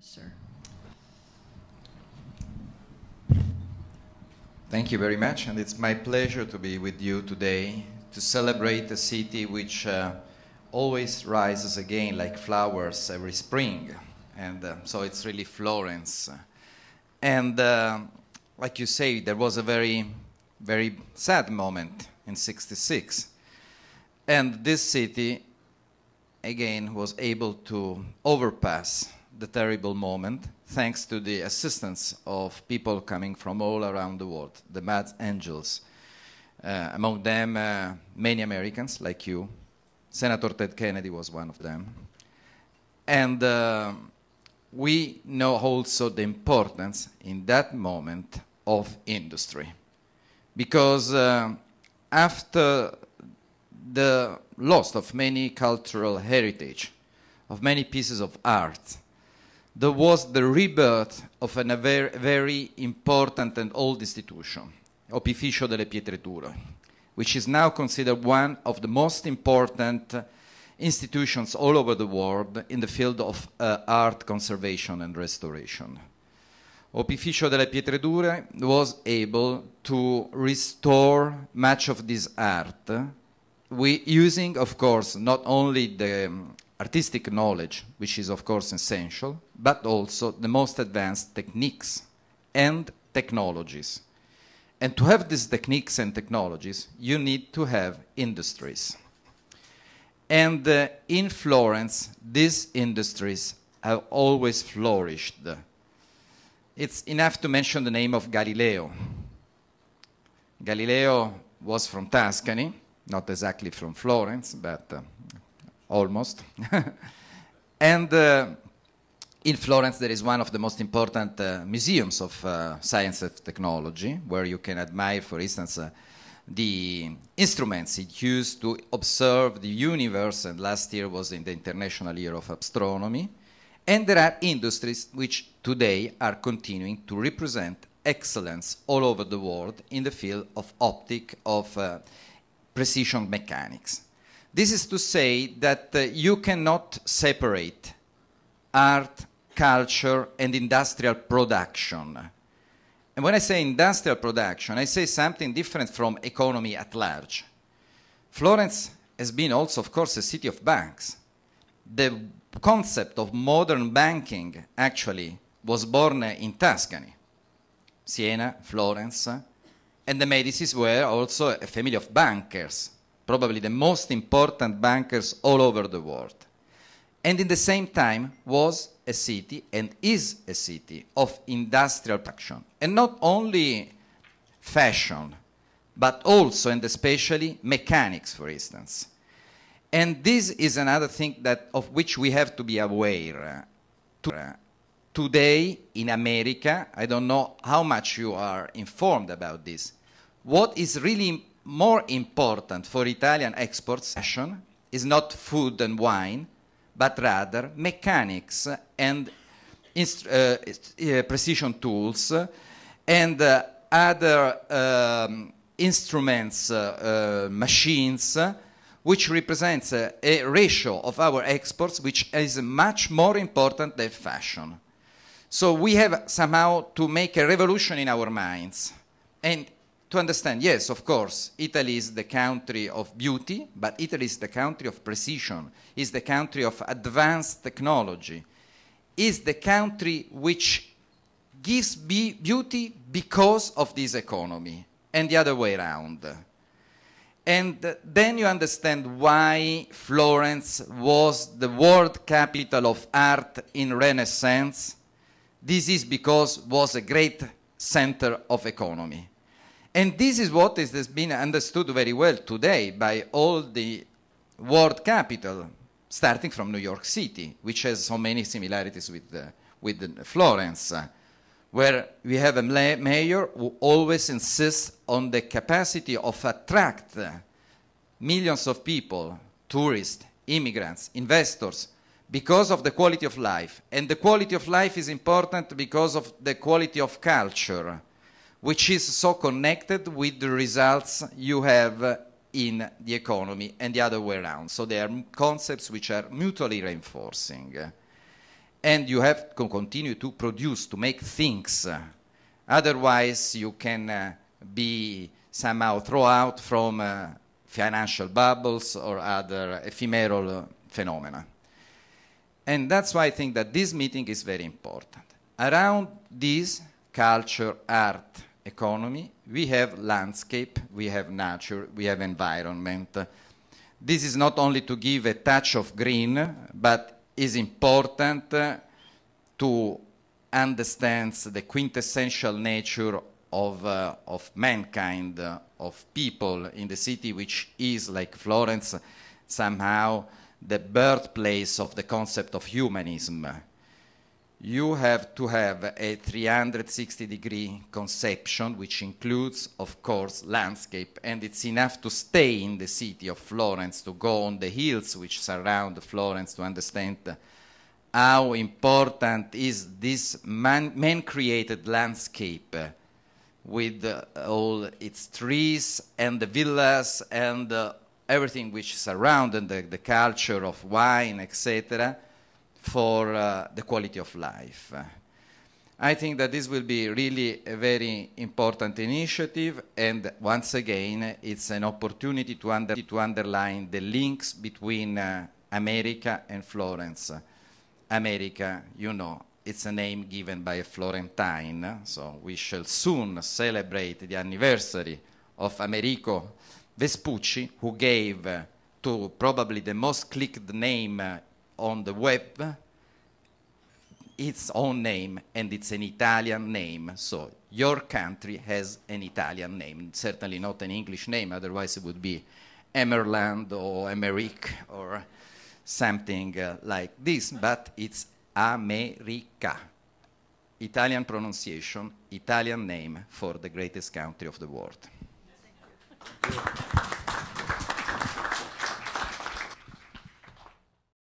sir. Thank you very much, and it's my pleasure to be with you today to celebrate a city which always rises again like flowers every spring. And so it's really Florence. And like you say, there was a very, very sad moment in '66. And this city, again, was able to overpass the terrible moment thanks to the assistance of people coming from all around the world, the Mad Angels. Among them, many Americans like you. Senator Ted Kennedy was one of them. And we know also the importance in that moment of industry. Because after the loss of many cultural heritage, of many pieces of art, there was the rebirth of a very, very important and old institution, Opificio delle Pietrature, which is now considered one of the most important institutions all over the world in the field of art conservation and restoration. Opificio delle Pietrature was able to restore much of this art, using, of course, not only the artistic knowledge, which is, of course, essential, but also the most advanced techniques and technologies. And to have these techniques and technologies, you need to have industries. And in Florence, these industries have always flourished. It's enough to mention the name of Galileo. Galileo was from Tuscany, not exactly from Florence, but almost. And in Florence, there is one of the most important museums of science and technology, where you can admire, for instance, the instruments it used to observe the universe, and last year was in the International Year of Astronomy. And there are industries which today are continuing to represent excellence all over the world in the field of optic, of precision mechanics. This is to say that you cannot separate art, culture, and industrial production. And when I say industrial production, I say something different from economy at large. Florence has been also, of course, a city of banks. The concept of modern banking actually was born in Tuscany, Siena, Florence, and the Medicis were also a family of bankers, probably the most important bankers all over the world. And in the same time was a city, and is a city, of industrial production. And not only fashion, but also and especially mechanics, for instance. And this is another thing that, of which we have to be aware. Today in America, I don't know how much you are informed about this, what is really more important for Italian exports fashion is not food and wine, but rather mechanics and precision tools and other instruments, machines, which represents a ratio of our exports which is much more important than fashion. So we have somehow to make a revolution in our minds and to understand, yes, of course, Italy is the country of beauty, but Italy is the country of precision, is the country of advanced technology, is the country which gives beauty because of this economy, and the other way around. And then you understand why Florence was the world capital of art in Renaissance. This is because it was a great center of economy. And this is what has been understood very well today by all the world capital, starting from New York City, which has so many similarities with Florence, where we have a mayor who always insists on the capacity of attract millions of people, tourists, immigrants, investors, because of the quality of life. And the quality of life is important because of the quality of culture, which is so connected with the results you have in the economy and the other way around. So they are concepts which are mutually reinforcing. And you have to continue to produce, to make things. Otherwise, you can be somehow thrown out from financial bubbles or other ephemeral phenomena. And that's why I think that this meeting is very important. Around this culture, art, economy, we have landscape, we have nature, we have environment. This is not only to give a touch of green, but is important to understand the quintessential nature of mankind, of people in the city, which is, like Florence, somehow the birthplace of the concept of humanism. You have to have a 360-degree conception, which includes, of course, landscape, and it's enough to stay in the city of Florence, to go on the hills which surround Florence, to understand how important is this man-created landscape with all its trees and the villas and everything which surrounds the culture of wine, etc., for the quality of life. I think that this will be really a very important initiative, and once again, it's an opportunity to underline the links between America and Florence. America, you know, it's a name given by a Florentine, so we shall soon celebrate the anniversary of Americo Vespucci, who gave to probably the most clicked name on the web its own name, and it's an Italian name. So your country has an Italian name, certainly not an English name, otherwise it would be Emerland or Emeric or something like this, but it's America. Italian pronunciation, Italian name for the greatest country of the world. Thank you.